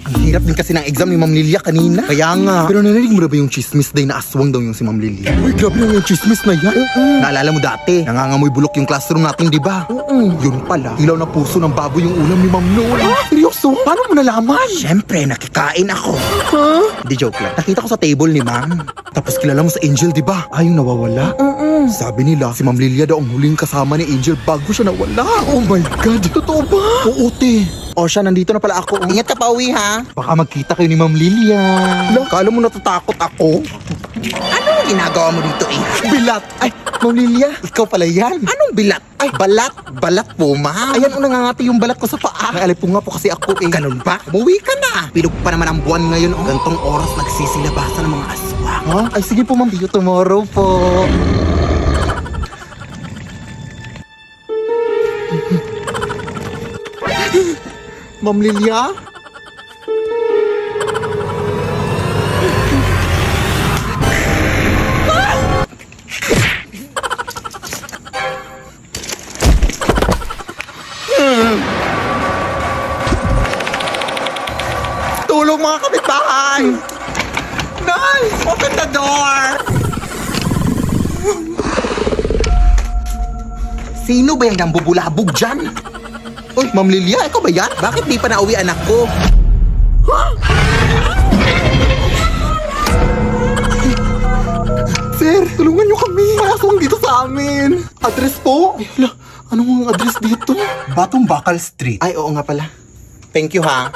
Ang hirap din kasi ng exam ni Ma'am Lilia kanina. Kaya nga. Pero narinig mo na ba yung chismis day na aswang daw yung si Ma'am Lilia? Uy, grabe na yung chismis na yan. Naalala mo dati, nangangamoy bulok yung classroom natin, di ba? Yun pala, ilaw na puso ng baboy yung ulam ni Ma'am Noel. Seryoso? Paano mo nalaman? Siyempre, nakikain ako. Di joke lang. Nakita ko sa table ni Ma'am. Tapos kilala mo sa Angel, di ba? Ay, yung nawawala. Sabi nila, si Ma'am Lilia daw ang huling kasama ni Angel bago siya nawala. Oh my God, totoo ba? Oo, te. O siya, nandito na pala ako. Ingat ka pa uwi, ha? Baka magkita kayo ni Ma'am Lilia. Kala mo natatakot ako? Anong ginagawa mo dito, eh? Bilat! Ay, Ma'am Lilia, ikaw pala yan. Anong bilat? Ay, balat. Balat po, ma'am. Ayan, nangangati yung balat ko sa paa. Ay, alay po nga po kasi ako, eh. Ganun ba? Umuwi ka na. Pilog pa naman ang buwan ngayon. Oh. Gantong oras nagsisilabasan ng mga aswang. Ha? Ay, sige po, ma'am. See you tomorrow po. Ma'am Lilia? Tulong mga kapitbahay! Nice! Open the door! Sino ba yung nambubulabog dyan? Uy, Ma'am Lilia, ikaw ba yan? Bakit di pa nauwi anak ko? Sir, tulungan niyo kami. May aswang dito sa amin. Address po? Ay, hala, anong address dito? Batong Bakal Street. Ay, oo nga pala. Thank you, ha?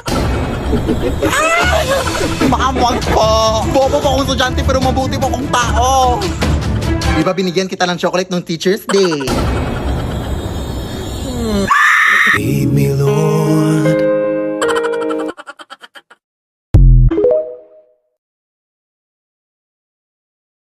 Makamwag po. Bobo po akong estudyante pero mabuti po akong tao. Di ba binigyan kita ng chocolate nung Teacher's Day? Lead me, Lord,